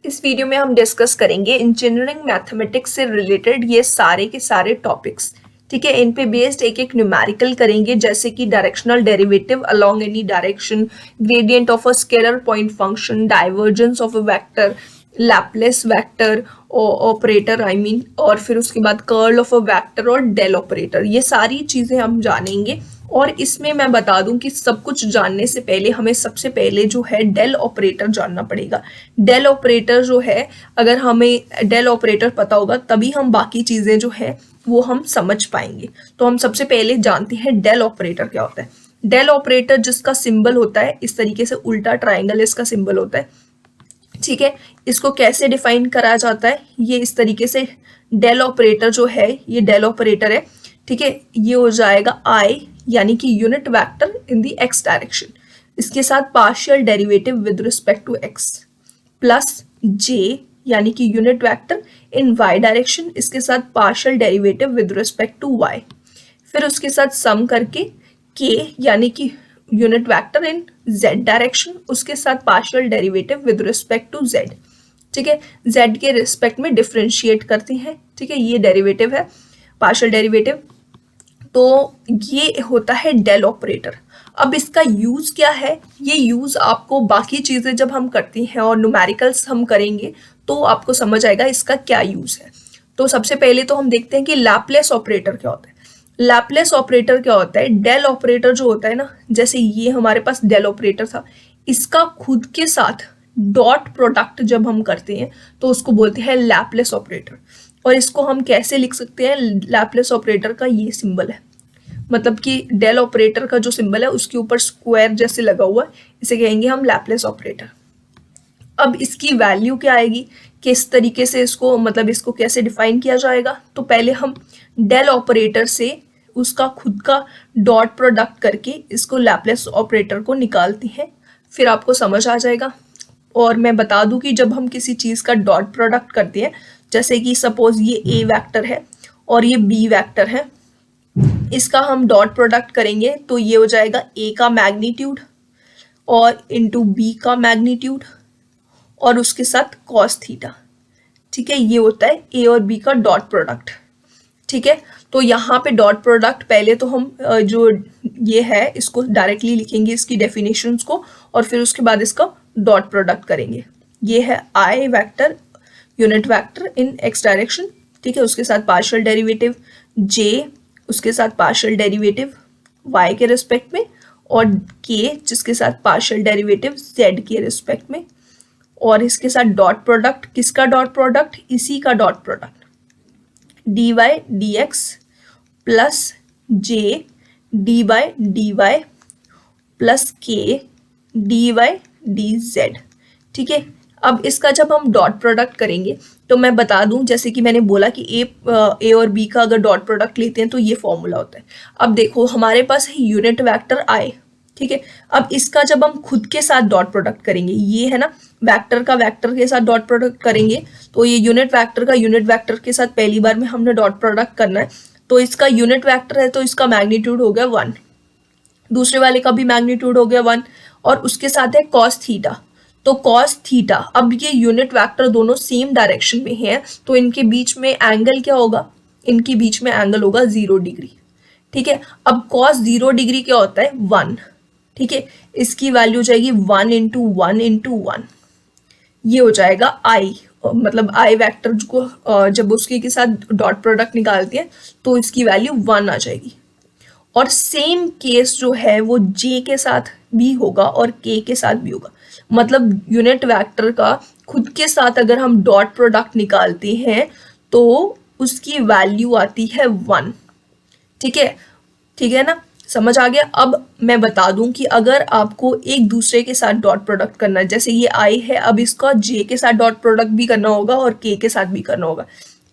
इस वीडियो में हम डिस्कस करेंगे इंजीनियरिंग मैथमेटिक्स से रिलेटेड ये सारे के सारे टॉपिक्स। ठीक है, इन पे बेस्ड एक एक न्यूमेरिकल करेंगे, जैसे कि directional derivative along any direction, gradient of a scalar point function, divergence of a vector, Laplace vector operator I mean, और फिर उसके बाद कर्ल ऑफ अ वेक्टर और डेल ऑपरेटर। ये सारी चीजें हम जानेंगे। और इसमें मैं बता दूं कि सब कुछ जानने से पहले हमें सबसे पहले जो है डेल ऑपरेटर जानना पड़ेगा। डेल ऑपरेटर जो है, अगर हमें डेल ऑपरेटर पता होगा तभी हम बाकी चीजें जो है वो हम समझ पाएंगे। तो हम सबसे पहले जानते हैं डेल ऑपरेटर क्या होता है। डेल ऑपरेटर जिसका सिंबल होता है इस तरीके से, उल्टा ट्राइंगल इसका सिंबल होता है। ठीक है, इसको कैसे डिफाइन करा जाता है, ये इस तरीके से डेल ऑपरेटर जो है ये डेल ऑपरेटर है। ठीक है, ये हो जाएगा आई यानी कि unit vector in the X direction, इसके साथ partial derivative with respect to X, plus J यानी कि unit vector in Y direction, इसके साथ partial derivative with respect to Y, फिर उसके साथ सम करके के यानी कि unit vector in Z direction, उसके साथ partial derivative with respect to Z. ठीक है, जेड के रिस्पेक्ट में डिफरेंशिएट करते हैं। ठीक है, ये डेरिवेटिव है, पार्शियल डेरिवेटिव। तो ये होता है डेल ऑपरेटर। अब इसका यूज क्या है, ये यूज आपको बाकी चीजें जब हम करती हैं और न्यूमेरिकल्स हम करेंगे तो आपको समझ आएगा इसका क्या यूज है। तो सबसे पहले तो हम देखते हैं कि लैपलेस ऑपरेटर क्या होता है। लैपलेस ऑपरेटर क्या होता है, डेल ऑपरेटर जो होता है ना, जैसे ये हमारे पास डेल ऑपरेटर था, इसका खुद के साथ डॉट प्रोडक्ट जब हम करते हैं तो उसको बोलते हैं लैपलेस ऑपरेटर। और इसको हम कैसे लिख सकते हैं, लैपलेस ऑपरेटर का ये सिंबल है, मतलब कि डेल ऑपरेटर का जो सिंबल है उसके ऊपर स्क्वायर जैसे लगा हुआ है, इसे कहेंगे हम लैपलेस ऑपरेटर। अब इसकी वैल्यू क्या आएगी, किस तरीके से इसको, मतलब इसको कैसे डिफाइन किया जाएगा। तो पहले हम डेल ऑपरेटर से उसका खुद का डॉट प्रोडक्ट करके इसको लैपलेस ऑपरेटर को निकालते हैं, फिर आपको समझ आ जाएगा। और मैं बता दूं कि जब हम किसी चीज़ का डॉट प्रोडक्ट करते हैं, जैसे कि सपोज ये ए वेक्टर है और ये बी वेक्टर है, इसका हम डॉट प्रोडक्ट करेंगे तो ये हो जाएगा ए का मैग्नीट्यूड और इंटू बी का मैग्नीट्यूड और उसके साथ कॉस थीटा। ठीक है, ये होता है ए और बी का डॉट प्रोडक्ट। ठीक है, तो यहाँ पे डॉट प्रोडक्ट पहले तो हम जो ये है इसको डायरेक्टली लिखेंगे, इसकी डेफिनेशंस को, और फिर उसके बाद इसका डॉट प्रोडक्ट करेंगे। ये है आई वेक्टर यूनिट वेक्टर इन एक्स डायरेक्शन। ठीक है, उसके साथ पार्शियल डेरिवेटिव जे, उसके साथ पार्शियल डेरिवेटिव y के रिस्पेक्ट में, और k जिसके साथ पार्शियल डेरिवेटिव z के रिस्पेक्ट में, और इसके साथ डॉट प्रोडक्ट, किसका डॉट प्रोडक्ट, इसी का dot product, dy dx plus j dy dy plus k dy dz। ठीक है, अब इसका जब हम डॉट प्रोडक्ट करेंगे तो मैं बता दूं, जैसे कि मैंने बोला कि ए और बी का अगर डॉट प्रोडक्ट लेते हैं तो ये फॉर्मूला होता है। अब देखो हमारे पास है यूनिट वेक्टर आई। ठीक है, अब इसका जब हम खुद के साथ डॉट प्रोडक्ट करेंगे, ये है ना वेक्टर का वेक्टर के साथ डॉट प्रोडक्ट करेंगे, तो ये यूनिट वेक्टर का यूनिट वेक्टर के साथ पहली बार में हमने डॉट प्रोडक्ट करना है। तो इसका यूनिट वेक्टर है तो इसका मैग्नीट्यूड हो गया 1, दूसरे वाले का भी मैग्नीट्यूड हो गया 1, और उसके साथ है कॉस थीटा। तो कॉस थीटा, अब ये यूनिट वेक्टर दोनों सेम डायरेक्शन में हैं तो इनके बीच में एंगल क्या होगा, इनके बीच में एंगल होगा 0 डिग्री। ठीक है, अब कॉस 0 डिग्री क्या होता है, 1। ठीक है, इसकी वैल्यू जाएगी 1 इंटू 1 इंटू 1, ये हो जाएगा आई, मतलब आई वेक्टर को जब उसके के साथ डॉट प्रोडक्ट निकालते हैं तो इसकी वैल्यू 1 आ जाएगी। और सेम केस जो है वो जे के साथ भी होगा और के के साथ भी होगा, मतलब यूनिट वेक्टर का खुद के साथ अगर हम डॉट प्रोडक्ट निकालते हैं तो उसकी वैल्यू आती है 1। ठीक है ना, समझ आ गया। अब मैं बता दूं कि अगर आपको एक दूसरे के साथ डॉट प्रोडक्ट करना है, जैसे ये आई है, अब इसका जे के साथ डॉट प्रोडक्ट भी करना होगा और के के साथ भी करना होगा।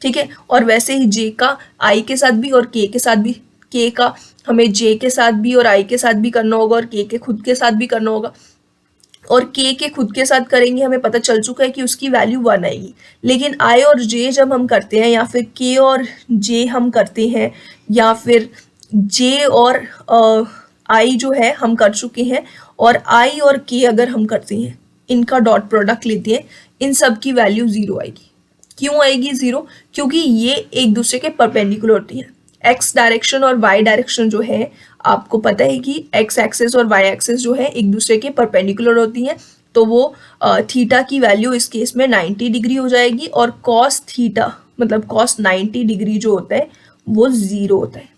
ठीक है, और वैसे ही जे का आई के साथ भी और के के साथ भी, के का हमें जे के साथ भी और आई के साथ भी करना होगा और के खुद के साथ भी करना होगा। और के खुद के साथ करेंगे, हमें पता चल चुका है कि उसकी वैल्यू 1 आएगी। लेकिन आई और जे जब हम करते हैं, या फिर के और जे हम करते हैं, या फिर जे और आई जो है हम कर चुके हैं, और आई और के अगर हम करते हैं इनका डॉट प्रोडक्ट लेते हैं, इन सब की वैल्यू जीरो आएगी। क्यों आएगी जीरो? क्योंकि ये एक दूसरे के परपेंडिकुलर होती है। एक्स डायरेक्शन और वाई डायरेक्शन जो है, आपको पता है कि एक्स एक्सिस और वाई एक्सिस जो है एक दूसरे के परपेंडिकुलर होती हैं, तो वो थीटा की वैल्यू इस केस में 90 डिग्री हो जाएगी, और कॉस थीटा मतलब कॉस 90 डिग्री जो होता है वो जीरो होता है,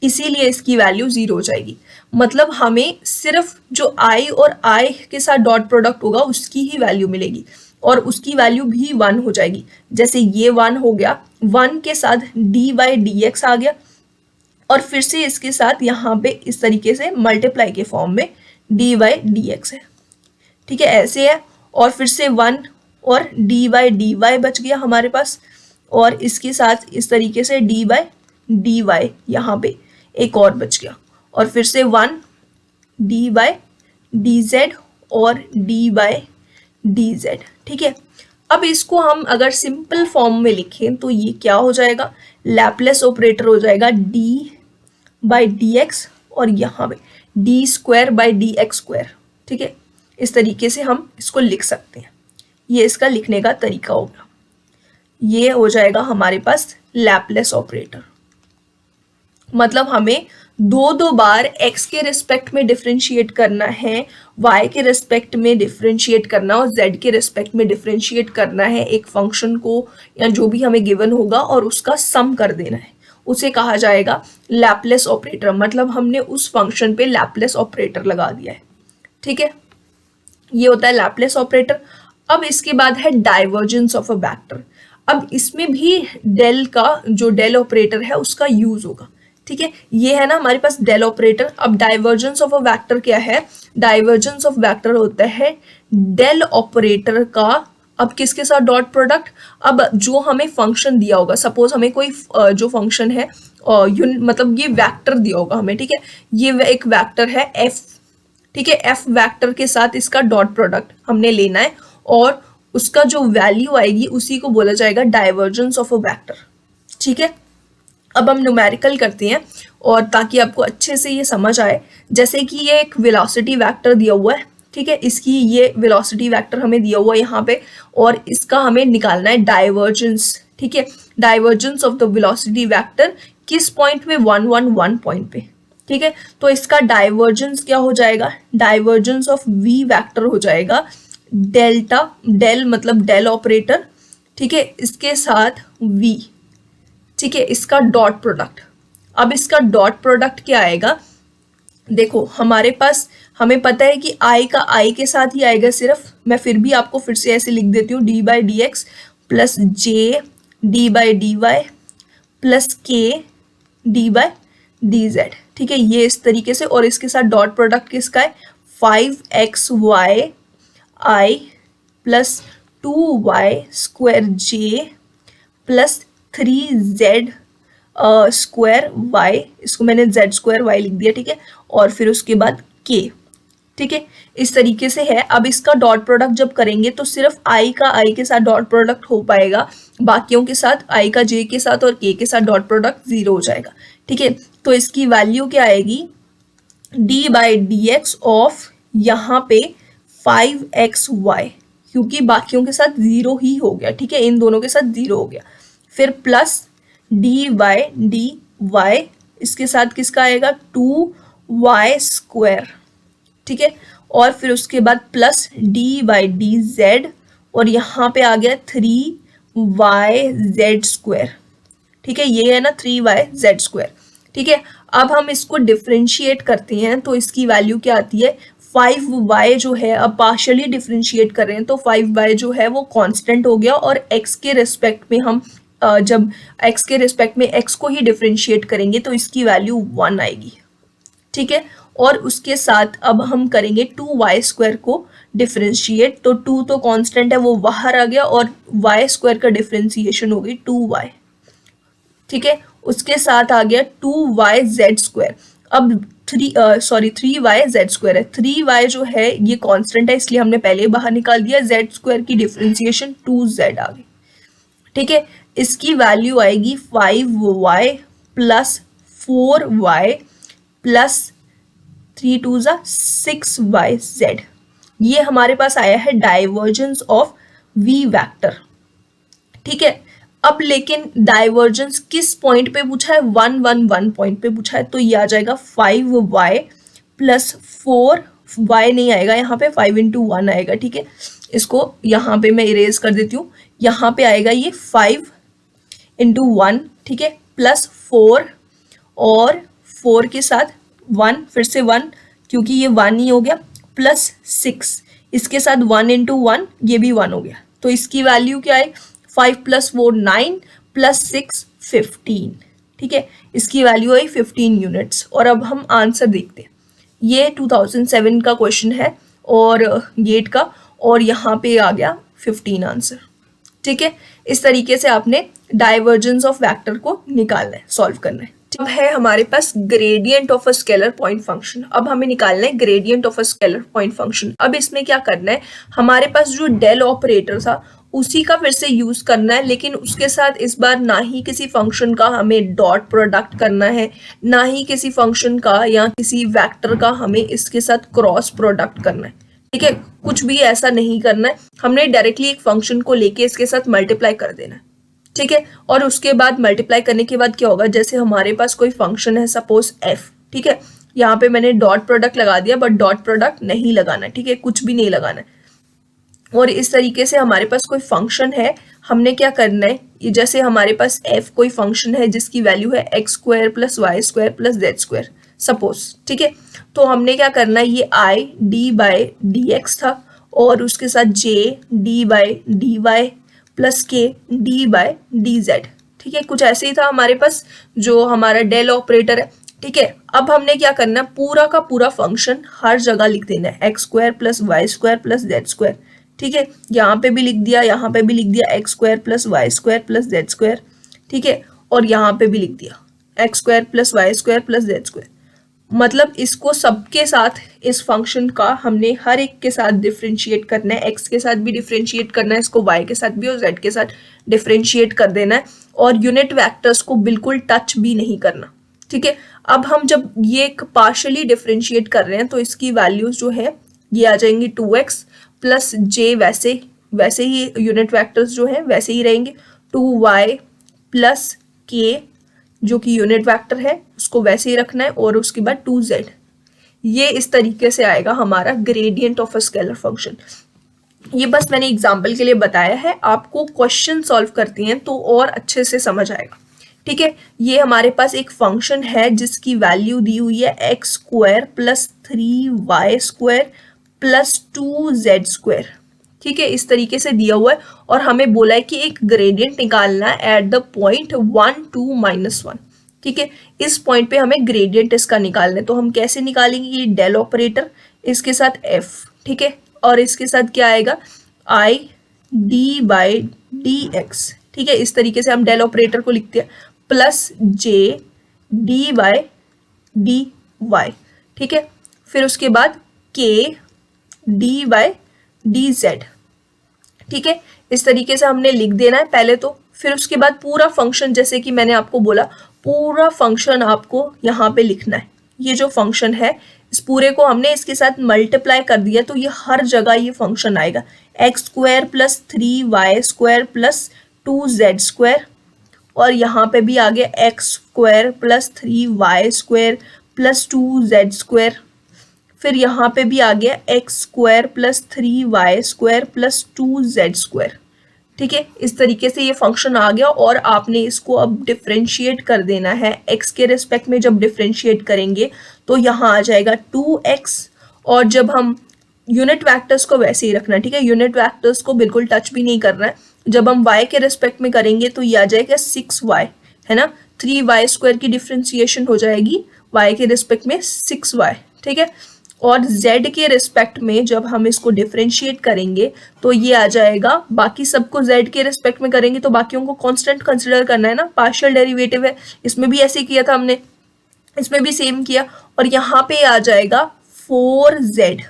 इसीलिए इसकी वैल्यू जीरो हो जाएगी। मतलब हमें सिर्फ जो आई और आई के साथ डॉट प्रोडक्ट होगा उसकी ही वैल्यू मिलेगी, और उसकी वैल्यू भी 1 हो जाएगी। जैसे ये 1 हो गया, 1 के साथ डी बाई डी एक्स आ गया, और फिर से इसके साथ यहाँ पे इस तरीके से मल्टीप्लाई के फॉर्म में डी बाई डी एक्स है, ठीक है, ऐसे है। और फिर से 1 और डी बाई डी वाई बच गया हमारे पास, और इसके साथ इस तरीके से डी बाई डी वाई यहाँ पे एक और बच गया, और फिर से 1 डी बाई डी जेड और डी बाई डी जेड, ठीक है। अब इसको हम अगर सिंपल फॉर्म में लिखें तो ये क्या हो जाएगा, लैपलेस ऑपरेटर हो जाएगा डी बाई डी एक्स, और यहाँ पे D square by D x square, ठीक है। इस तरीके से हम इसको लिख सकते हैं, ये इसका लिखने का तरीका होगा। ये हो जाएगा हमारे पास लैपलेस ऑपरेटर। मतलब हमें दो बार x के रिस्पेक्ट में डिफरेंशिएट करना है, y के रिस्पेक्ट में डिफरेंशिएट करना और z के रिस्पेक्ट में डिफरेंशिएट करना है एक फंक्शन को, या जो भी हमें गिवन होगा, और उसका सम कर देना है, उसे कहा जाएगा लैपलेस ऑपरेटर। मतलब हमने उस फंक्शन पे लैपलेस ऑपरेटर लगा दिया है, ठीक है, ये होता है लैपलेस ऑपरेटर। अब इसके बाद है डाइवर्जेंस ऑफ अ वेक्टर। अब इसमें भी डेल का जो डेल ऑपरेटर है उसका यूज होगा, ठीक है। ये है ना हमारे पास डेल ऑपरेटर। अब डाइवर्जेंस ऑफ अ वेक्टर क्या है, डाइवर्जेंस ऑफ वेक्टर होता है डेल ऑपरेटर का, अब किसके साथ डॉट प्रोडक्ट, अब जो हमें फंक्शन दिया होगा, सपोज हमें कोई जो फंक्शन है मतलब ये वेक्टर दिया होगा हमें, ठीक है, ये एक वेक्टर है एफ, ठीक है, एफ वेक्टर के साथ इसका डॉट प्रोडक्ट हमने लेना है, और उसका जो वैल्यू आएगी उसी को बोला जाएगा डाइवर्जेंस ऑफ अ वेक्टर, ठीक है। अब हम न्यूमेरिकल करते हैं, और ताकि आपको अच्छे से ये समझ आए, जैसे कि ये एक वेलोसिटी वेक्टर दिया हुआ है, ठीक है, इसकी ये वेलोसिटी वेक्टर हमें दिया हुआ है यहाँ पे, और इसका हमें निकालना है डाइवर्जेंस, ठीक है, divergence of the velocity vector किस पॉइंट पे, 1 1 1 पॉइंट पे, ठीक है। तो इसका डाइवर्जेंस क्या हो जाएगा, डाइवर्जेंस ऑफ वी वेक्टर हो जाएगा डेल्टा, डेल मतलब डेल ऑपरेटर, ठीक है, इसके साथ वी, ठीक है, इसका डॉट प्रोडक्ट। अब इसका डॉट प्रोडक्ट क्या आएगा, देखो हमारे पास हमें पता है कि आई का आई के साथ ही आएगा सिर्फ, मैं फिर भी आपको फिर से ऐसे लिख देती हूँ, D by D X plus J D by D Y plus K D by D Z, ठीक है, ये इस तरीके से। और इसके साथ डॉट प्रोडक्ट किसका है, 5xy आई प्लस 2y स्क्वायर जे प्लस 3z स्क्वायर y, इसको मैंने z स्क्वायर y लिख दिया, ठीक है, और फिर उसके बाद k, ठीक है, इस तरीके से है। अब इसका डॉट प्रोडक्ट जब करेंगे तो सिर्फ i का i के साथ डॉट प्रोडक्ट हो पाएगा, बाकियों के साथ i का j के साथ और k के साथ डॉट प्रोडक्ट जीरो हो जाएगा, ठीक है। तो इसकी वैल्यू क्या आएगी, d by D x of यहाँ पे 5xy, क्योंकि बाकियों के साथ जीरो ही हो गया, ठीक है, इन दोनों के साथ जीरो हो गया, फिर plus D by D Y, इसके साथ किसका आएगा 2y स्क्वायर, ठीक है, और फिर उसके बाद plus D by D Z, और यहाँ पे आ गया 3y z स्क्वायर, ठीक है, ये है ना 3y z स्क्वायर, ठीक है। अब हम इसको डिफरेंशिएट करते हैं तो इसकी वैल्यू क्या आती है, 5y जो है, अब पार्शियली डिफरेंशिएट कर रहे हैं तो 5y जो है वो कांस्टेंट हो गया, और x के रिस्पेक्ट में हम जब x के रिस्पेक्ट में x को ही डिफरेंशिएट करेंगे तो इसकी वैल्यू 1 आएगी, ठीक है। और उसके साथ अब हम करेंगे 2y स्क्वायर को डिफरेंशिएट, तो 2 तो कांस्टेंट है वो बाहर आ गया, और y स्क्वायर का डिफरेंशिएशन हो गई 2y, ठीक है, उसके साथ आ गया 2yz स्क्वायर। अब 3yz स्क्वायर है, 3y जो है ये कांस्टेंट है इसलिए हमने पहले बाहर निकाल दिया, z स्क्वायर की डिफरेंशिएशन 2z आ गई, ठीक है। इसकी वैल्यू आएगी 5y plus 4y plus 3 2 6yz, ये हमारे पास आया है डाइवर्जेंस ऑफ v वेक्टर, ठीक है। अब लेकिन डाइवर्जेंस किस पॉइंट पे पूछा है, 1 1 1 पॉइंट पे पूछा है, तो ये आ जाएगा 5y प्लस 4y नहीं आएगा यहाँ पे, 5 इंटू 1 आएगा, ठीक है। इसको यहाँ पे मैं इरेज कर देती हूँ, यहाँ पे आएगा ये 5 इंटू 1, ठीक है, प्लस 4 और 4 के साथ 1, फिर से 1 क्योंकि ये 1 ही हो गया, प्लस 6 इसके साथ 1 इंटू 1 ये भी 1 हो गया, तो इसकी वैल्यू क्या है, 5 प्लस 4 9 प्लस 6 15, ठीक है, इसकी वैल्यू आई 15 यूनिट्स। और अब हम आंसर देखते हैं, ये 2007 का क्वेश्चन है और गेट का, और यहाँ पे आ गया 15 आंसर, ठीक है। इस तरीके से आपने डाइवर्जेंस ऑफ वेक्टर को निकालना है, सॉल्व करना है। अब है हमारे पास gradient of a scalar point function. अब हमें निकालना है gradient of a scalar point function. अब इसमें क्या करना है, हमारे पास जो डेल ऑपरेटर था उसी का फिर से यूज करना है, लेकिन उसके साथ इस बार ना ही किसी फंक्शन का हमें डॉट प्रोडक्ट करना है, ना ही किसी फंक्शन का या किसी वेक्टर का हमें इसके साथ क्रॉस प्रोडक्ट करना है, ठीक है। कुछ भी ऐसा नहीं करना है, हमने डायरेक्टली एक फंक्शन को लेके इसके साथ मल्टीप्लाई कर देना है, ठीक है। और उसके बाद मल्टीप्लाई करने के बाद क्या होगा, जैसे हमारे पास कोई फंक्शन है सपोज f, ठीक है, यहाँ पे मैंने डॉट प्रोडक्ट लगा दिया, बट डॉट प्रोडक्ट नहीं लगाना, ठीक है, कुछ भी नहीं लगाना है। और इस तरीके से हमारे पास कोई फंक्शन है, हमने क्या करना है, ये जैसे हमारे पास f कोई फंक्शन है जिसकी वैल्यू है x square plus Y square plus Z square suppose, ठीक है। तो हमने क्या करना है, ये i d by D X था और उसके साथ j d by D Y plus k d by D Z, ठीक है, कुछ ऐसे ही था हमारे पास जो हमारा डेल ऑपरेटर है, ठीक है। अब हमने क्या करना है, पूरा का पूरा फंक्शन हर जगह लिख देना है, X square plus Y square plus Z square, ठीक है, यहाँ पे भी लिख दिया, यहाँ पे भी लिख दिया X square plus Y square plus Z square, ठीक है, और यहाँ पे भी लिख दिया X square plus Y square plus Z square. मतलब इसको सबके साथ, इस फंक्शन का हमने हर एक के साथ डिफ्रेंशिएट करना है, एक्स के साथ भी डिफ्रेंशिएट करना है, इसको वाई के साथ भी और जेड के साथ डिफ्रेंशिएट कर देना है, और यूनिट वेक्टर्स को बिल्कुल टच भी नहीं करना, ठीक है। अब हम जब ये पार्शियली डिफ्रेंशिएट कर रहे हैं तो इसकी वैल्यूज जो है ये आ जाएंगी 2x प्लस जे, वैसे ही यूनिट वेक्टर्स जो है वैसे ही रहेंगे, 2y प्लस k जो कि यूनिट वेक्टर है उसको वैसे ही रखना है, और उसके बाद 2z। ये इस तरीके से आएगा हमारा gradient of a scalar function. ये बस मैंने एग्जाम्पल के लिए बताया है, आपको क्वेश्चन सॉल्व करती हैं तो और अच्छे से समझ आएगा, ठीक है। ये हमारे पास एक फंक्शन है जिसकी वैल्यू दी हुई है X square plus 3y square plus 2z square, ठीक है, इस तरीके से दिया हुआ है, और हमें बोला है कि एक ग्रेडियंट निकालना है एट द पॉइंट 1 2 -1, ठीक है। इस पॉइंट पे हमें ग्रेडियंट इसका निकालना है, तो हम कैसे निकालेंगे, ये डेल ऑपरेटर, इसके साथ f, ठीक है, और इसके साथ क्या आएगा, i d by D x, ठीक है, इस तरीके से हम डेल ऑपरेटर को लिखते हैं, plus j d by D Y, ठीक है, फिर उसके बाद k d by D Z, ठीक है, इस तरीके से हमने लिख देना है पहले तो। फिर उसके बाद पूरा फंक्शन, जैसे कि मैंने आपको बोला, पूरा फंक्शन आपको यहाँ पे लिखना है। ये जो फंक्शन है इस पूरे को हमने इसके साथ मल्टीप्लाई कर दिया, तो ये हर जगह ये फंक्शन आएगा, x square plus 3y square plus 2z square, और यहाँ पे भी आ गया x square plus 3y square plus 2z square, फिर यहाँ पे भी आ गया x square plus 3y square plus 2z square, ठीक है। इस तरीके से ये फंक्शन आ गया, और आपने इसको अब डिफ्रेंशिएट कर देना है x के रिस्पेक्ट में। जब डिफ्रेंशिएट करेंगे तो यहाँ आ जाएगा 2x, और जब हम यूनिट वेक्टर्स को वैसे ही रखना है, ठीक है, यूनिट वेक्टर्स को बिल्कुल टच भी नहीं करना है। जब हम y के रिस्पेक्ट में करेंगे तो ये आ जाएगा 6y, है ना, 3y स्क्वायर की डिफ्रेंशिएशन हो जाएगी y के रिस्पेक्ट में 6y, ठीक है। और z के रिस्पेक्ट में जब हम इसको डिफरेंशिएट करेंगे तो ये आ जाएगा, बाकी सबको z के रिस्पेक्ट में करेंगे तो बाकियों को कांस्टेंट कंसीडर करना है ना, पार्शियल डेरिवेटिव है, इसमें भी ऐसे किया था हमने, इसमें भी सेम किया, और यहाँ पे आ जाएगा 4z,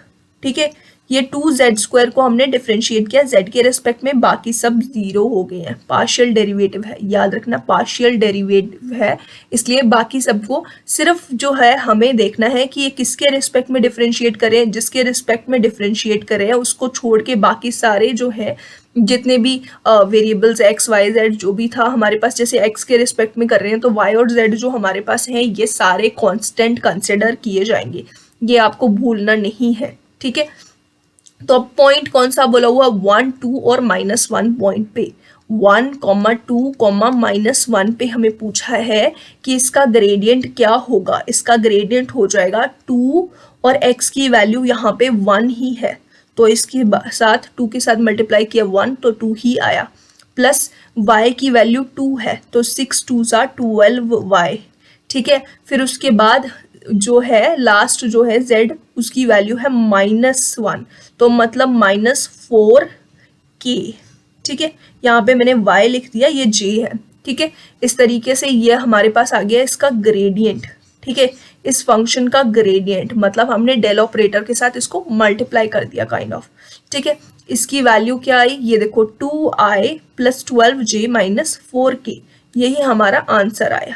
ठीक है, ये 2z² को हमने डिफरेंशिएट किया z के रिस्पेक्ट में, बाकी सब 0 हो गए हैं। पार्शियल डेरिवेटिव है, याद रखना पार्शियल डेरिवेटिव है, इसलिए बाकी सबको सिर्फ जो है हमें देखना है कि ये किसके रिस्पेक्ट में डिफरेंशिएट करें, जिसके रिस्पेक्ट में डिफरेंशिएट करें उसको छोड़ के बाकी सारे जो है जितने भी वेरिएबल्स x y z जो भी था हमारे पास, जैसे x के रिस्पेक्ट में कर रहे हैं तो y और z जो हमारे पास हैं ये सारे कांस्टेंट कंसिडर किए जाएंगे, ये आपको भूलना नहीं है, ठीक है। तो अब पॉइंट कौन सा बोला हुआ, 1 2 और -1 पॉइंट पे 1, 2, -1 पे हमें पूछा है कि इसका ग्रेडियंट क्या होगा। इसका ग्रेडियंट हो जाएगा 2 और x की वैल्यू यहाँ पे 1 ही है तो इसके साथ 2 के साथ मल्टीप्लाई किया 1 तो 2 ही आया, प्लस y की वैल्यू 2 है तो 6 2 12y, ठीक है। फिर उसके बाद जो है लास्ट जो है z उसकी वैल्यू है -1 तो मतलब -4k, ठीक है। यहाँ पे मैंने y लिख दिया, ये j है, ठीक है। इस तरीके से ये हमारे पास आ गया इसका ग्रेडियंट, ठीक है। इस फंक्शन का ग्रेडियंट मतलब हमने डेल ऑपरेटर के साथ इसको मल्टीप्लाई कर दिया काइंड ऑफ, ठीक है। इसकी वैल्यू क्या आई, ये देखो 2i + 12j - 4k, यही हमारा आंसर आया।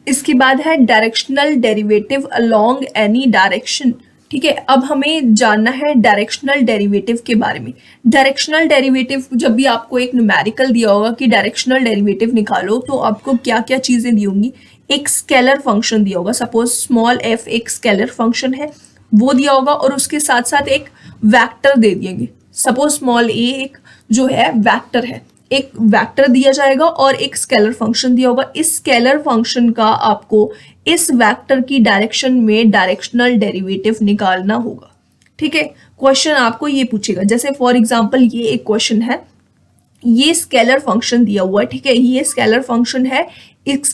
इसके बाद है directional derivative along any direction, ठीक है। अब हमें जानना है डायरेक्शनल डेरिवेटिव के बारे में। डायरेक्शनल डेरिवेटिव जब भी आपको एक न्यूमेरिकल दिया होगा कि डायरेक्शनल डेरिवेटिव निकालो तो आपको क्या क्या चीजें दी होंगी, एक स्केलर फंक्शन दिया होगा, सपोज स्मॉल f एक स्केलर फंक्शन है वो दिया होगा और उसके साथ साथ एक वेक्टर दे देंगे, सपोज स्मॉल a एक जो है वेक्टर है, एक वेक्टर दिया जाएगा और एक स्केलर फंक्शन दिया होगा। इस स्केलर फंक्शन का आपको इस वेक्टर की डायरेक्शन में डायरेक्शनल डेरिवेटिव निकालना होगा, ठीक है। क्वेश्चन आपको ये पूछेगा, जैसे फॉर एग्जांपल ये एक क्वेश्चन है, ये स्केलर फंक्शन दिया हुआ है, ठीक है। ये स्केलर फंक्शन है,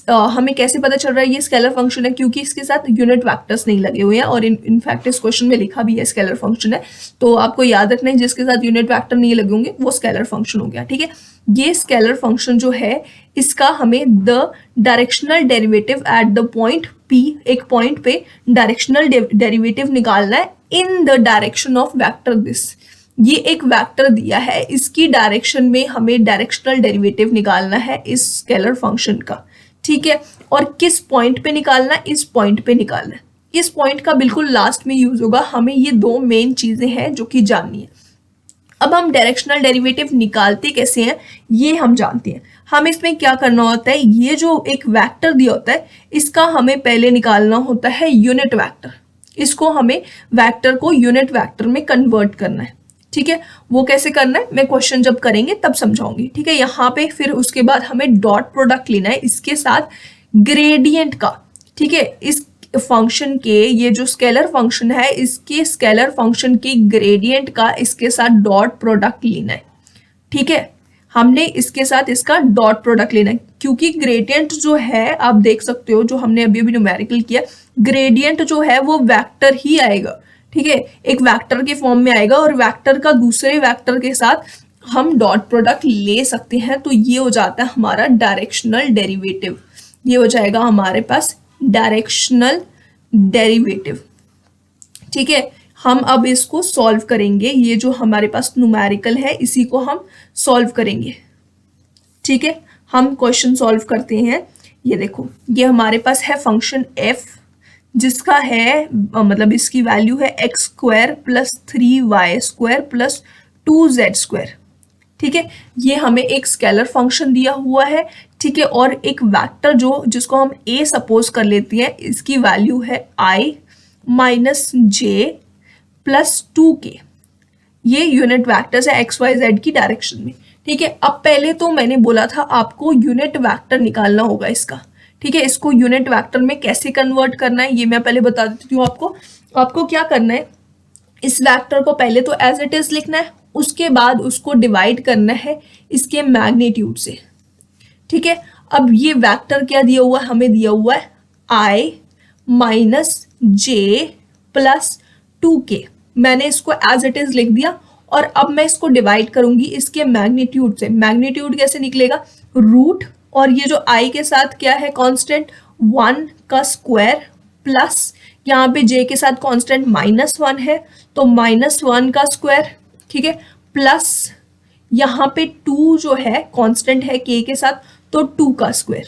हमें कैसे पता चल रहा है ये स्केलर फंक्शन है, क्योंकि इसके साथ यूनिट वेक्टर्स नहीं लगे हुए हैं और इनफैक्ट इस क्वेश्चन में लिखा भी है स्केलर फंक्शन है, तो आपको याद रखना है जिसके साथ यूनिट वेक्टर नहीं लगे होंगे वो स्केलर फंक्शन हो गया, ठीक है। ये स्केलर फंक्शन जो है इसका हमें the directional derivative at the point P, एक पॉइंट पे डायरेक्शनल डेरिवेटिव निकालना है in the direction of vector this. ये एक वेक्टर दिया है, इसकी डायरेक्शन में हमें डायरेक्शनल डेरिवेटिव निकालना है इस स्केलर फंक्शन का, ठीक है। और किस पॉइंट पे निकालना है, इस पॉइंट पे निकालना है। इस पॉइंट का बिल्कुल लास्ट में यूज होगा, हमें ये दो मेन चीजें हैं जो कि जाननी है। अब हम डायरेक्शनल डेरिवेटिव निकालते कैसे हैं ये हम जानते हैं। हम इसमें क्या करना होता है, ये जो एक वेक्टर दिया होता है इसका हमें पहले निकालना होता है यूनिट वेक्टर, इसको हमें वेक्टर को यूनिट वेक्टर में कन्वर्ट करना है, ठीक है। वो कैसे करना है मैं क्वेश्चन जब करेंगे तब समझाऊंगी, ठीक है। यहाँ पे फिर उसके बाद हमें डॉट प्रोडक्ट लेना है इसके साथ ग्रेडियंट का, ठीक है। इस फंक्शन के, ये जो स्केलर फंक्शन है इसके स्केलर फंक्शन के ग्रेडियंट का इसके साथ डॉट प्रोडक्ट लेना है, ठीक है। हमने इसके साथ इसका डॉट प्रोडक्ट लेना है, क्योंकि ग्रेडियंट जो है आप देख सकते हो जो हमने अभी अभी न्यूमेरिकल किया, ग्रेडियंट जो है वो वेक्टर ही आएगा, ठीक है। एक वेक्टर के फॉर्म में आएगा और वेक्टर का दूसरे वेक्टर के साथ हम डॉट प्रोडक्ट ले सकते हैं, तो ये हो जाता है हमारा डायरेक्शनल डेरिवेटिव। ये हो जाएगा हमारे पास डायरेक्शनल डेरिवेटिव, ठीक है। हम अब इसको सॉल्व करेंगे, ये जो हमारे पास न्यूमेरिकल है इसी को हम सॉल्व करेंगे, ठीक है। हम क्वेश्चन सॉल्व करते हैं। ये देखो ये हमारे पास है फंक्शन f जिसका है मतलब इसकी वैल्यू है x² + 3y² + 2z², ठीक है। ये हमें एक स्केलर फंक्शन दिया हुआ है, ठीक है। और एक वेक्टर जिसको हम a सपोज कर लेते हैं, इसकी वैल्यू है i - j + 2k। ये यूनिट वेक्टर्स है x y z की डायरेक्शन में, ठीक है। अब पहले तो मैंने बोला था आपको यूनिट वेक्टर निकालना होगा इसका, ठीक है। इसको यूनिट वेक्टर में कैसे कन्वर्ट करना है ये मैं पहले बता देती हूँ आपको। आपको क्या करना है, इस वेक्टर को पहले तो एज इट इज लिखना है, उसके बाद उसको डिवाइड करना है इसके मैग्नीट्यूड से, ठीक है। अब ये वेक्टर क्या दिया हुआ है, हमें दिया हुआ है i - j + 2k। मैंने इसको एज इट इज लिख दिया और अब मैं इसको डिवाइड करूंगी इसके मैग्नीट्यूड से। मैग्नीट्यूड कैसे निकलेगा, रूट और ये जो i के साथ क्या है कांस्टेंट 1 का स्क्वायर प्लस यहाँ पे j के साथ कांस्टेंट -1 है तो -1 का स्क्वायर, ठीक है, प्लस यहाँ पे 2 जो है कांस्टेंट है k के साथ तो 2 का स्क्वायर,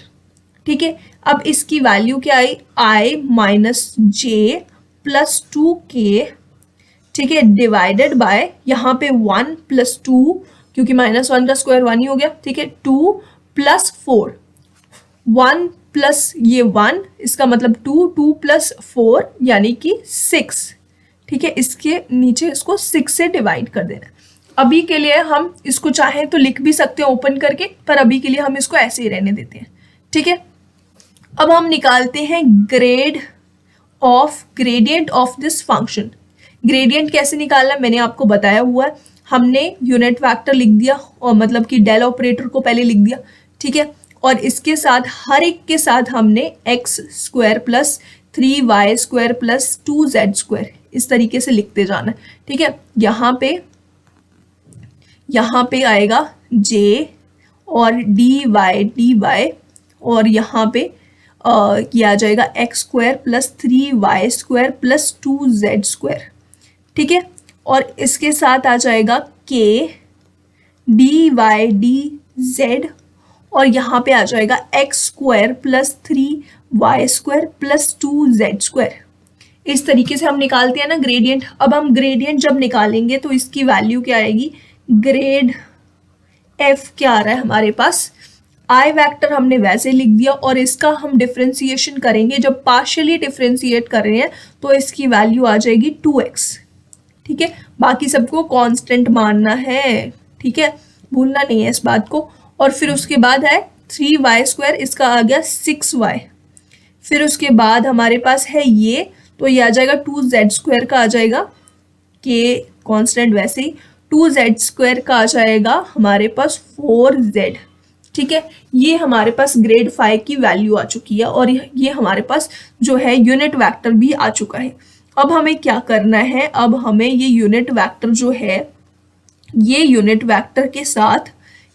ठीक है। अब इसकी वैल्यू क्या आई, i minus J plus 2k, ठीक है, डिवाइडेड बाय यहाँ पे 1 प्लस 2, क्योंकि -1 का स्क्वायर 1 ही हो गया, ठीक है, 2 प्लस 4, 1 प्लस ये 1 इसका मतलब 2, 2 प्लस 4 यानी कि 6, ठीक है। इसके नीचे इसको 6 से डिवाइड कर देना। अभी के लिए हम इसको चाहें तो लिख भी सकते हैं ओपन करके, पर अभी के लिए हम इसको ऐसे ही रहने देते हैं, ठीक है। अब हम निकालते हैं gradient of this function. Gradient कैसे निकालना मैंने आपको बताया हुआ है। हमने यूनिट वेक्टर लिख दिया और मतलब कि डेल ऑपरेटर को पहले लिख दिया, ठीक है, और इसके साथ हर एक के साथ हमने x square plus 3y square plus 2z square इस तरीके से लिखते जाना, ठीक है। यहाँ पे आएगा j और dy और यहाँ पे ये आ जाएगा x square plus 3y square plus 2z square, ठीक है। और इसके साथ आ जाएगा k dy dz और यहाँ पे आ जाएगा x square plus 3y square plus 2z square. इस तरीके से हम निकालते हैं ना ग्रेडियंट। अब हम ग्रेडियंट जब निकालेंगे तो इसकी वैल्यू क्या आएगी, ग्रेड f क्या आ रहा है हमारे पास, आई वेक्टर हमने वैसे लिख दिया और इसका हम डिफ्रेंसिएशन करेंगे, जब पार्शियली डिफ्रेंशिएट कर रहे हैं तो इसकी वैल्यू आ जाएगी 2x, ठीक है। बाकी सबको कांस्टेंट मानना है, ठीक है, भूलना नहीं है इस बात को। और फिर उसके बाद है 3y स्क्वायर, इसका आ गया 6y। फिर उसके बाद हमारे पास है ये, तो ये आ जाएगा 2z स्क्वायर का आ जाएगा, के कांस्टेंट वैसे ही 2z स्क्वायर का आ जाएगा हमारे पास 4z, ठीक है। ये हमारे पास ग्रेड 5 की वैल्यू आ चुकी है और ये हमारे पास जो है यूनिट वेक्टर भी आ चुका है। अब हमें क्या करना है, अब हमें ये यूनिट वेक्टर जो है, ये यूनिट वेक्टर के साथ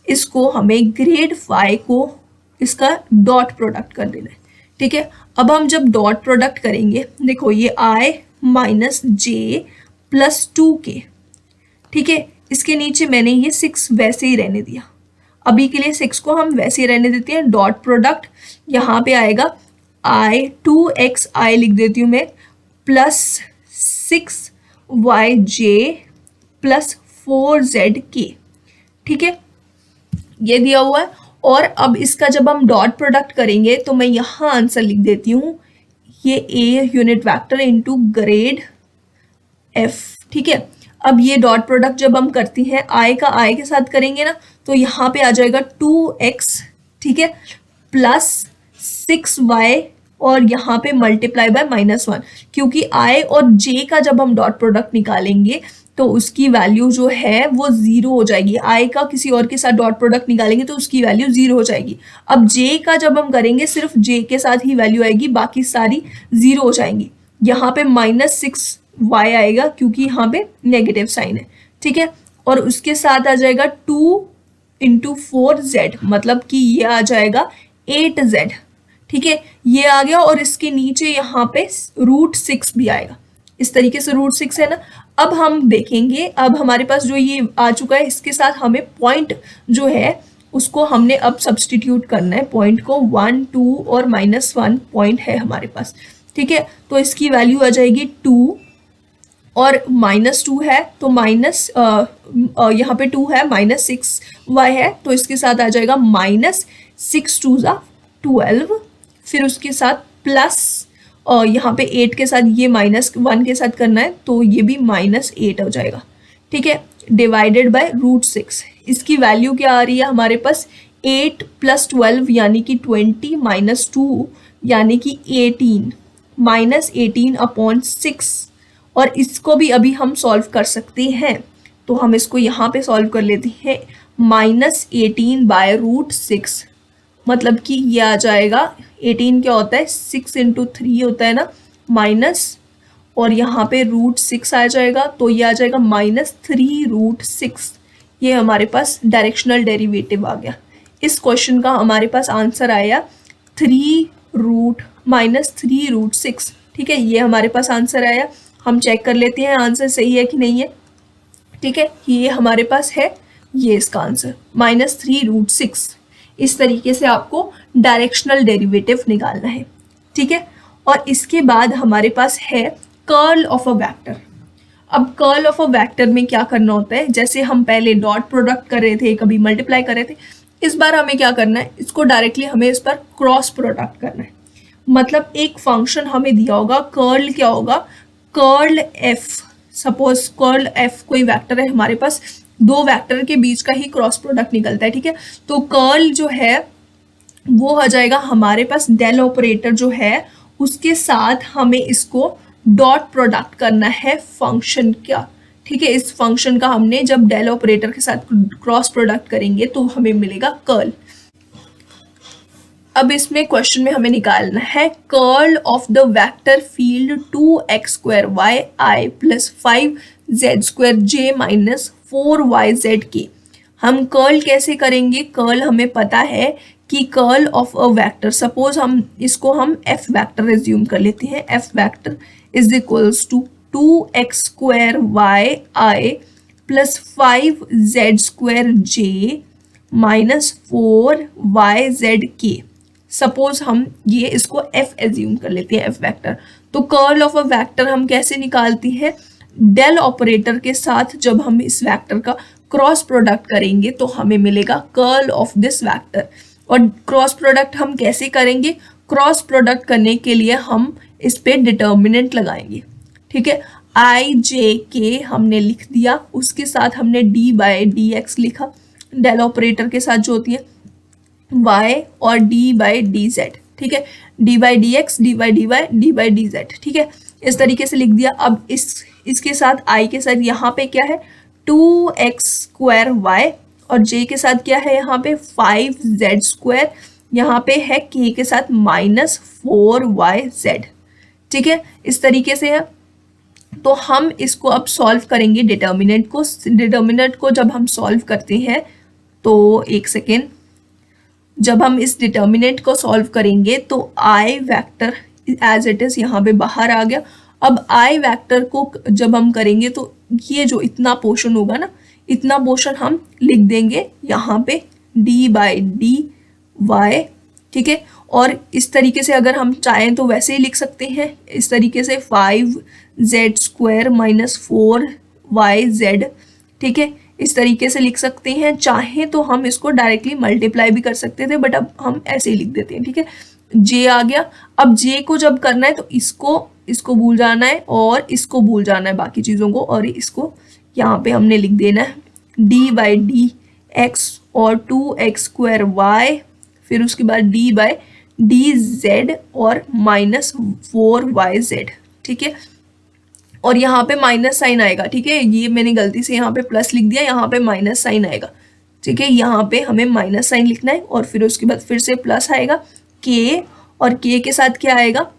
इसको हमें ग्रेड 5 को इसका डॉट प्रोडक्ट कर देना है, ठीक है। अब हम जब डॉट प्रोडक्ट करेंगे, देखो ये i minus J plus 2k, ठीक है, इसके नीचे मैंने ये 6 वैसे ही रहने दिया, अभी के लिए 6 को हम वैसे ही रहने देते हैं। डॉट प्रोडक्ट यहाँ पे आएगा i 2xi लिख देती हूँ मैं प्लस 6yj प्लस 4zk, ठीक है, ये दिया हुआ है। और अब इसका जब हम डॉट प्रोडक्ट करेंगे तो मैं यहाँ आंसर लिख देती हूँ, ये a unit vector into grade f, ठीक है। अब ये डॉट प्रोडक्ट जब हम करती हैं i का i के साथ करेंगे ना, तो यहाँ पे आ जाएगा 2x, ठीक है, प्लस 6y और यहाँ पे मल्टीप्लाई बाय -1, क्योंकि i और j का जब हम डॉट प्रोडक्ट निकालेंगे तो उसकी वैल्यू जो है वो 0 हो जाएगी। i का किसी और के साथ डॉट प्रोडक्ट निकालेंगे तो उसकी वैल्यू 0 हो जाएगी। अब j का जब हम करेंगे सिर्फ j के साथ ही वैल्यू आएगी, बाकी सारी 0 हो जाएंगी। यहाँ पे -6y आएगा क्योंकि यहाँ पे नेगेटिव साइन है, ठीक है। और उसके साथ आ जाएगा 2 इंटू 4z, मतलब कि ये आ जाएगा 8z, ठीक है, ये आ गया। और इसके नीचे यहाँ पे √6 भी आएगा, इस तरीके से √6 है ना। अब हम देखेंगे, अब हमारे पास जो ये आ चुका है इसके साथ हमें पॉइंट जो है उसको हमने अब सब्सटीट्यूट करना है, पॉइंट को 1 2 और -1 पॉइंट है हमारे पास, ठीक है। तो इसकी वैल्यू आ जाएगी 2 और -2 है तो माइनस यहाँ पे 2 है, -6y है तो इसके साथ आ जाएगा -6 2 12, फिर उसके साथ प्लस और यहाँ पे 8 के साथ ये -1 के साथ करना है तो ये भी -8 हो जाएगा, ठीक है, डिवाइडेड बाय √6। इसकी वैल्यू क्या आ रही है हमारे पास, 8 + 12 यानी कि 20 - 2 यानी कि 18, -18/6। और इसको भी अभी हम सॉल्व कर सकते हैं, तो हम इसको यहाँ पे सॉल्व कर लेते हैं, -18/√6, मतलब कि ये आ जाएगा 18 क्या होता है 6 × 3 होता है ना, माइनस और यहाँ पे √6 आ जाएगा तो ये आ जाएगा -3√6। ये हमारे पास डायरेक्शनल डेरिवेटिव आ गया। इस क्वेश्चन का हमारे पास आंसर आया -3√6। ठीक है, ये हमारे पास आंसर आया। हम चेक कर लेते हैं आंसर सही है कि नहीं है। ठीक है, ये हमारे पास है, ये इसका आंसर -3√6। इस तरीके से आपको डायरेक्शनल डेरिवेटिव निकालना है। ठीक है, और इसके बाद हमारे पास है कर्ल ऑफ अ वेक्टर। अब कर्ल ऑफ अ वेक्टर में क्या करना होता है, जैसे हम पहले डॉट प्रोडक्ट कर रहे थे, कभी मल्टीप्लाई कर रहे थे, इस बार हमें क्या करना है, इसको डायरेक्टली हमें इस पर क्रॉस प्रोडक्ट करना है। मतलब एक फंक्शन हमें दिया होगा, कर्ल क्या होगा, curl F. Suppose curl F कोई वेक्टर है हमारे पास, दो वेक्टर के बीच का ही क्रॉस प्रोडक्ट निकलता है। ठीक है, तो कर्ल जो है वो हो जाएगा हमारे पास डेल ऑपरेटर जो है उसके साथ हमें इसको डॉट प्रोडक्ट करना है फंक्शन का। ठीक है, इस फंक्शन का हमने जब डेल ऑपरेटर के साथ क्रॉस प्रोडक्ट करेंगे तो हमें मिलेगा कर्ल। अब इसमें क्वेश्चन में हमें निकालना है curl of the vector field 2x² plus 5z² minus 4yz हम कर्ल कैसे करेंगे, कर्ल हमें पता है कि curl of a vector, suppose हम इसको हम एफ वेक्टर रिज्यूम कर लेते हैं, F vector is equals to 2x² plus 5z² minus 4yz suppose हम ये इसको एफ एज्यूम कर लेते हैं, एफ वेक्टर। तो कर्ल ऑफ अ वेक्टर हम कैसे निकालते हैं, डेल ऑपरेटर के साथ जब हम इस वेक्टर का क्रॉस प्रोडक्ट करेंगे तो हमें मिलेगा कर्ल ऑफ दिस वेक्टर। और क्रॉस प्रोडक्ट हम कैसे करेंगे, क्रॉस प्रोडक्ट करने के लिए हम इस पे डिटर्मिनेंट लगाएंगे। ठीक है, आई जे के हमने लिख दिया, उसके साथ हमने d/dx लिखा, डेल ऑपरेटर के साथ जो होती है y और d/dz। ठीक है, d/dx, d/dy, d/dz। ठीक है, इस तरीके से लिख दिया। अब इसके साथ i के साथ यहाँ पे क्या है 2x² और j के साथ क्या है यहाँ पे 5z², यहाँ पे है k के साथ -4yz। ठीक है, इस तरीके से है। तो हम इसको अब सॉल्व करेंगे डिटर्मिनेंट को। डिटर्मिनेंट को जब हम सॉल्व करते हैं तो एक सेकेंड, जब हम इस डिटर्मिनेंट को सॉल्व करेंगे तो आई वेक्टर एज इट इज यहाँ पे बाहर आ गया। अब आई वेक्टर को जब हम करेंगे तो ये जो इतना पोर्शन होगा ना, इतना पोर्शन हम लिख देंगे यहाँ पे d/dy। ठीक है, और इस तरीके से अगर हम चाहें तो वैसे ही लिख सकते हैं, इस तरीके से 5z² माइनस 4yz। ठीक है, इस तरीके से लिख सकते हैं। चाहे तो हम इसको डायरेक्टली मल्टीप्लाई भी कर सकते थे, बट अब हम ऐसे ही लिख देते हैं। ठीक है, जे आ गया। अब जे को जब करना है तो इसको भूल जाना है और इसको भूल जाना है बाकी चीज़ों को, और इसको यहाँ पे हमने लिख देना है d/dx और 2x²y, फिर उसके बाद d/dz और -4yz। ठीक है, और यहाँ पे माइनस साइन आएगा। ठीक है, ये मैंने गलती से यहाँ पे प्लस लिख दिया, यहाँ पे माइनस साइन आएगा। ठीक है, यहाँ पे हमें माइनस साइन लिखना है और फिर उसके बाद फिर से प्लस आएगा के, और के के साथ क्या आएगा।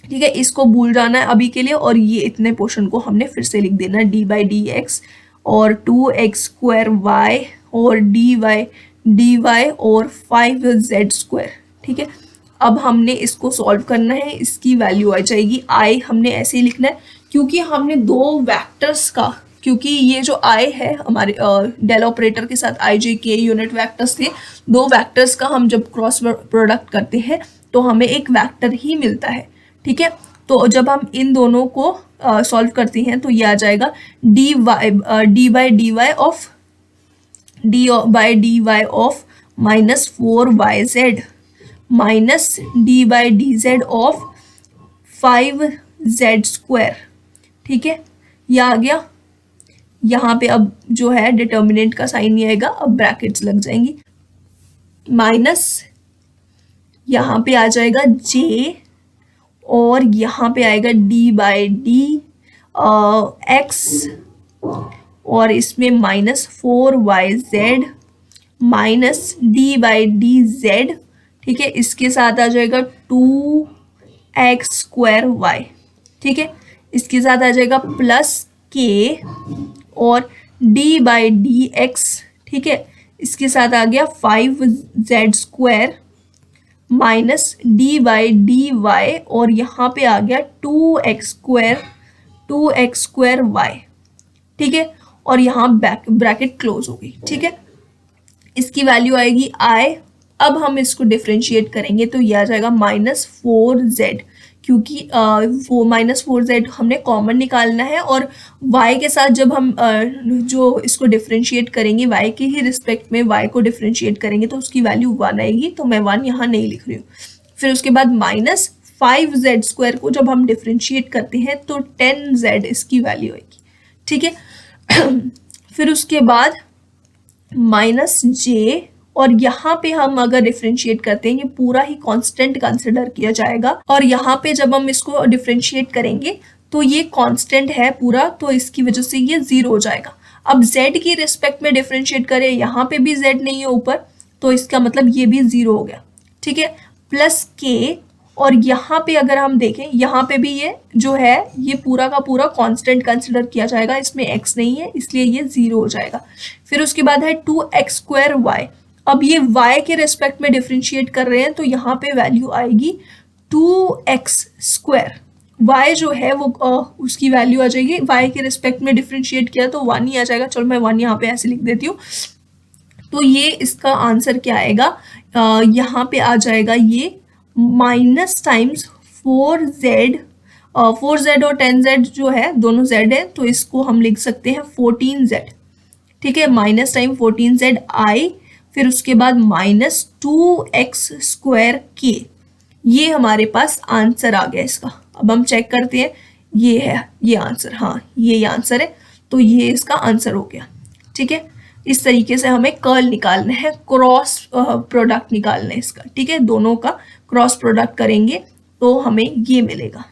ठीक है, इसको भूल जाना है अभी के लिए, और ये इतने पोर्शन को हमने फिर से लिख देना है d/dx और 2x² और d/dy और 5z²। ठीक है, अब हमने इसको सॉल्व करना है, इसकी वैल्यू आ जाएगी आई, हमने ऐसे ही लिखना है क्योंकि हमने दो वेक्टर्स का, क्योंकि ये जो आई है हमारे डेल ऑपरेटर के साथ आई जे के यूनिट वेक्टर्स थे, दो वेक्टर्स का हम जब क्रॉस प्रोडक्ट करते हैं तो हमें एक वेक्टर ही मिलता है। ठीक है, तो जब हम इन दोनों को सॉल्व करते हैं तो ये आ जाएगा d/dy of -4yz minus d/dz of 5z²। ठीक है, ये आ गया। यहाँ पे अब जो है डिटर्मिनेंट का साइन नहीं आएगा, अब ब्रैकेट्स लग जाएंगी, माइनस यहाँ पे आ जाएगा j और यहाँ पे आएगा d/dx और इसमें -4yz माइनस d/dz। ठीक है, इसके साथ आ जाएगा 2x²y। ठीक है, इसके साथ आ जाएगा प्लस k और d/dx। ठीक है, इसके साथ आ गया 5z² माइनस dy और यहाँ पे आ गया 2x स्क्वायर y, ठीक है, और यहाँ ब्रैकेट क्लोज हो गई, ठीक है। इसकी वैल्यू आएगी i। अब हम इसको डिफ्रेंशिएट करेंगे तो ये आ जाएगा -4z, क्योंकि वो -4z हमने कॉमन निकालना है, और y के साथ जब हम जो इसको डिफ्रेंशिएट करेंगे y के ही रिस्पेक्ट में y को डिफ्रेंशिएट करेंगे तो उसकी वैल्यू 1 आएगी, तो मैं 1 यहाँ नहीं लिख रही हूँ। फिर उसके बाद -5z स्क्वायर को जब हम डिफ्रेंशिएट करते हैं तो 10z इसकी वैल्यू आएगी, ठीक है। फिर उसके बाद -j, और यहाँ पे हम अगर डिफ्रेंशिएट करते हैं ये पूरा ही कांस्टेंट कंसिडर किया जाएगा, और यहाँ पे जब हम इसको डिफ्रेंशिएट करेंगे तो ये कांस्टेंट है पूरा, तो इसकी वजह से ये 0 हो जाएगा। अब z की रिस्पेक्ट में डिफ्रेंशिएट करें, यहाँ पे भी z नहीं है ऊपर, तो इसका मतलब ये भी 0 हो गया, ठीक है। प्लस k, और यहाँ पे अगर हम देखें यहाँ पे भी ये जो है ये पूरा का पूरा कांस्टेंट कंसिडर किया जाएगा, इसमें x नहीं है इसलिए ये 0 हो जाएगा। फिर उसके बाद है 2x स्क्वायर y। अब ये y के रिस्पेक्ट में डिफ्रेंशिएट कर रहे हैं तो यहाँ पे वैल्यू आएगी 2x स्क्वायर। y जो है वो उसकी वैल्यू आ जाएगी, y के रिस्पेक्ट में डिफ्रेंशिएट किया तो 1 ही आ जाएगा। चलो मैं 1 यहाँ पे ऐसे लिख देती हूँ। तो ये इसका आंसर क्या आएगा, यहाँ पे आ जाएगा ये माइनस टाइम्स 4z, 4z और 10z जो है दोनों z है, तो इसको हम लिख सकते हैं 14z, ठीक है। माइनस टाइम 14z i, फिर उसके बाद -2x स्क्वायर k। ये हमारे पास आंसर आ गया इसका। अब हम चेक करते हैं, ये है ये आंसर, हाँ ये आंसर है, तो ये इसका आंसर हो गया, ठीक है। इस तरीके से हमें कर्ल निकालना है, क्रॉस प्रोडक्ट निकालना है इसका, ठीक है। दोनों का क्रॉस प्रोडक्ट करेंगे तो हमें ये मिलेगा।